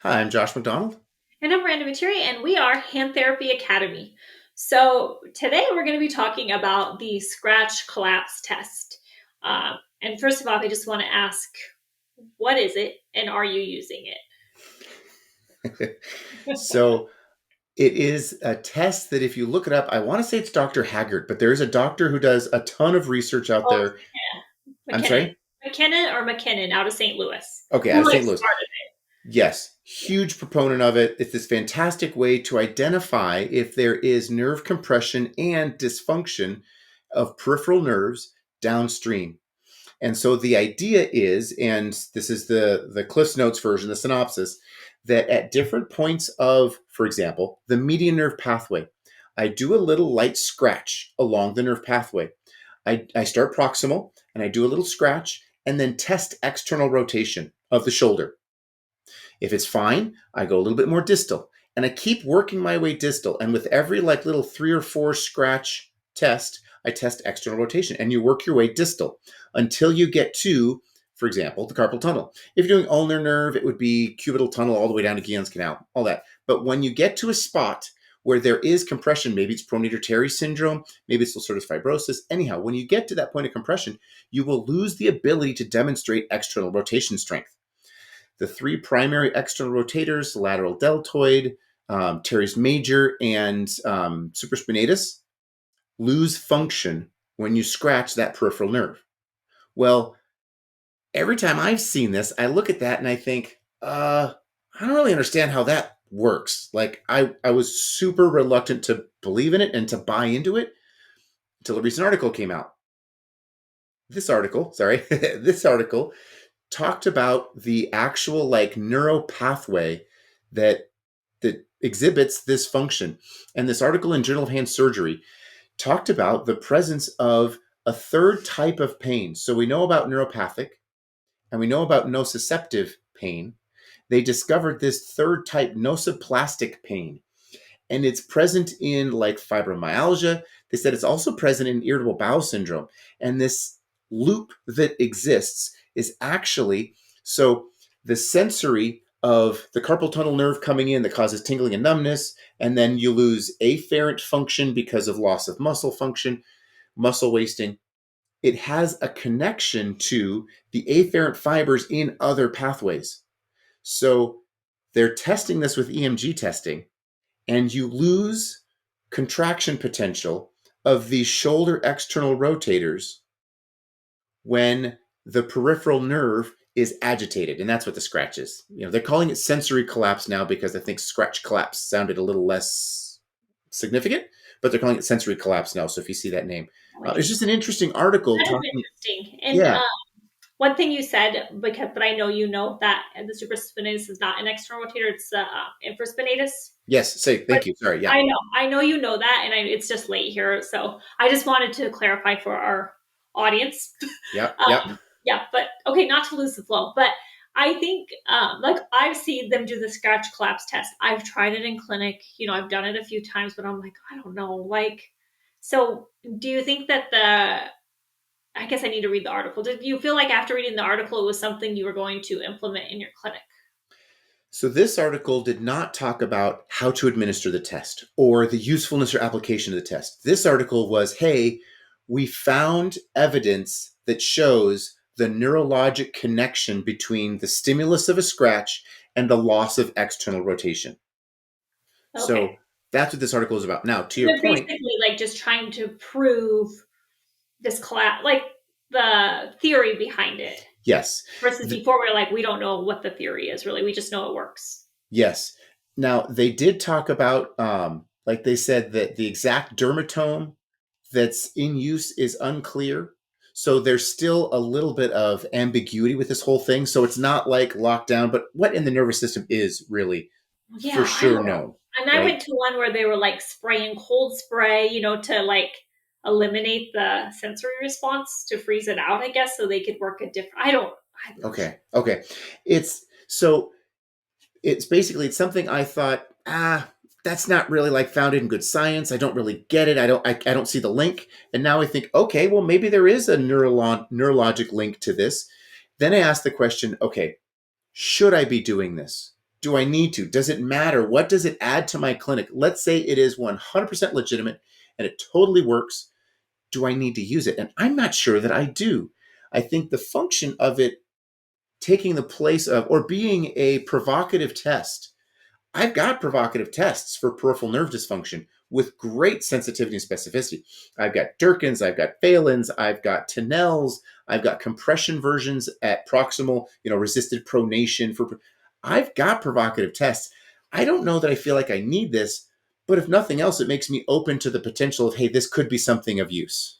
Hi, I'm Josh McDonald. And I'm Miranda Materi, and we are Hand Therapy Academy. So today we're going to be talking about the scratch collapse test. And first of all, I just want to ask, what is it, and are you using it? So it is a test that if you look it up, I want to say it's Dr. Haggard, but there is a doctor who does a ton of research out Oh, there. yeah, I'm McKinnon, sorry? McKinnon out of St. Louis. Okay, out Who of like St. Louis. started Yes, huge proponent of it. It's this fantastic way to identify if there is nerve compression and dysfunction of peripheral nerves downstream. And so the idea is, and this is the Cliff's Notes version, the synopsis, that at different points of, for example, the median nerve pathway, I do a little light scratch along the nerve pathway. I start proximal and I do a little scratch and then test external rotation of the shoulder. If it's fine, I go a little bit more distal and I keep working my way distal. And with every like little 3 or 4 scratch test, I test external rotation and you work your way distal until you get to, for example, the carpal tunnel. If you're doing ulnar nerve, it would be cubital tunnel all the way down to Guillen's canal, all that. But when you get to a spot where there is compression, maybe it's pronator teres syndrome, maybe it's ulcerative fibrosis. Anyhow, when you get to that point of compression, you will lose the ability to demonstrate external rotation strength. The 3 primary external rotators, lateral deltoid, teres major, and supraspinatus, lose function when you scratch that peripheral nerve. Well, every time I've seen this, I look at that and I think, I don't really understand how that works. Like, I was super reluctant to believe in it and to buy into it until a recent article came out. This article talked about the actual like neuro pathway that exhibits this function. And this article in Journal of Hand Surgery talked about the presence of a third type of pain. So we know about neuropathic and we know about nociceptive pain. They discovered this third type, nociplastic pain, and it's present in like fibromyalgia. They said it's also present in irritable bowel syndrome. And this loop that exists is actually so the sensory of the carpal tunnel nerve coming in that causes tingling and numbness, and then you lose afferent function because of loss of muscle function, muscle wasting. It has a connection to the afferent fibers in other pathways. So they're testing this with EMG testing, and you lose contraction potential of the shoulder external rotators when the peripheral nerve is agitated. And that's what the scratch is. They're calling it sensory collapse now because I think scratch collapse sounded a little less significant, but they're calling it sensory collapse now. So if you see that name, it's it? just an interesting article That is talking. interesting. And Yeah. one thing you said, but I know you know that the supraspinatus is not an external rotator; it's the infraspinatus. Yes. Say But thank you. Sorry. Yeah. I know you know that, and it's just late here, so I just wanted to clarify for our audience. Yep. Yep. Yeah, but okay, not to lose the flow, but I think like I've seen them do the scratch collapse test. I've tried it in clinic, I've done it a few times, but I'm like, I don't know, like. So, do you think that I guess I need to read the article. Did you feel like after reading the article, it was something you were going to implement in your clinic? So, this article did not talk about how to administer the test or the usefulness or application of the test. This article was, hey, we found evidence that shows the neurologic connection between the stimulus of a scratch and the loss of external rotation. Okay. So, that's what this article is about. Now, to your They're point, basically like just trying to prove this collapse, like the theory behind it. yes, Versus th- before, we're like, we don't know what the theory is really. We just know it works. yes. Now, they did talk about, like they said, that the exact dermatome that's in use is unclear. So there's still a little bit of ambiguity with this whole thing. So it's not like lockdown, but what in the nervous system is really for Yeah, I sure don't know. known, And I right? went to one where they were like spraying cold spray, to like eliminate the sensory response to freeze it out, I guess, so they could work a different. I'm not sure. Okay. Okay. It's so it's basically it's something I thought, that's not really like founded in good science. I don't really get it. I don't see the link. And now I think, okay, well, maybe there is a neurologic link to this. Then I ask the question, okay, should I be doing this? Do I need to? Does it matter? What does it add to my clinic? Let's say it is 100% legitimate and it totally works. Do I need to use it? And I'm not sure that I do. I think the function of it taking the place of or being a provocative test. I've got provocative tests for peripheral nerve dysfunction with great sensitivity and specificity. I've got Durkin's, I've got Phelan's, I've got Tennell's, I've got compression versions at proximal, resisted pronation for. I've got provocative tests. I don't know that I feel like I need this, but if nothing else, it makes me open to the potential of, hey, this could be something of use.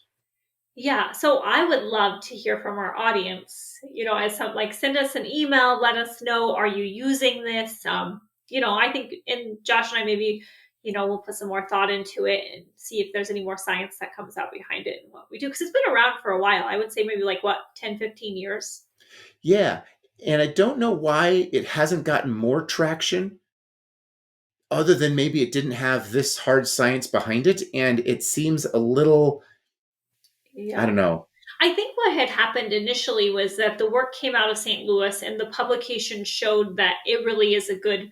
Yeah, so I would love to hear from our audience. As some like send us an email, let us know, are you using this? I think, and Josh and I maybe, we'll put some more thought into it and see if there's any more science that comes out behind it and what we do, because it's been around for a while. I would say maybe like what, 10, 15 years. Yeah. And I don't know why it hasn't gotten more traction other than maybe it didn't have this hard science behind it. And it seems a little, I Yeah. don't know. I think what had happened initially was that the work came out of St. Louis and the publication showed that it really is a good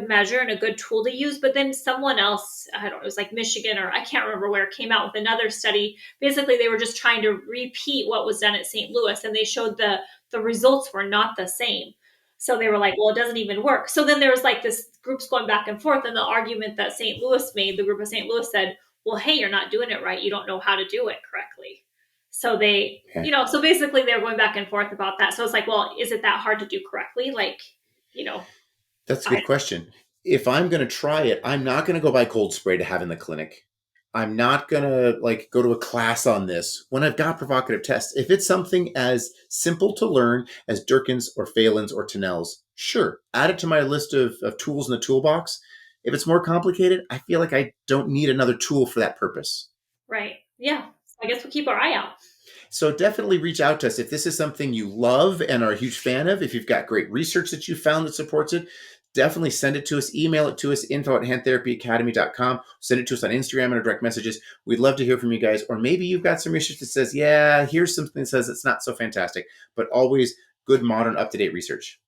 measure and a good tool to use. But then someone else, I don't know, it was like Michigan or I can't remember where, came out with another study. Basically, they were just trying to repeat what was done at St. Louis, and they showed the results were not the same. So they were like, well, it doesn't even work. So then there was like this groups going back and forth, and the argument that St. Louis made, the group of St. Louis said, well, hey, you're not doing it right. You don't know how to do it correctly. So they, Yeah. so basically they're going back and forth about that. So it's like, well, is it that hard to do correctly? Like, you know, That's a I good question. If I'm going to try it, I'm not going to go buy cold spray to have in the clinic. I'm not going to like go to a class on this when I've got provocative tests. If it's something as simple to learn as Durkin's or Phelan's or Tennell's, sure, add it to my list of tools in the toolbox. If it's more complicated, I feel like I don't need another tool for that purpose. right. Yeah. So I guess we'll keep our eye out. So definitely reach out to us if this is something you love and are a huge fan of. If you've got great research that you found that supports it, definitely send it to us, email it to us, info@handtherapyacademy.com. Send it to us on Instagram and our direct messages. We'd love to hear from you guys. Or maybe you've got some research that says, yeah, here's something that says it's not so fantastic, but always good, modern, up-to-date research.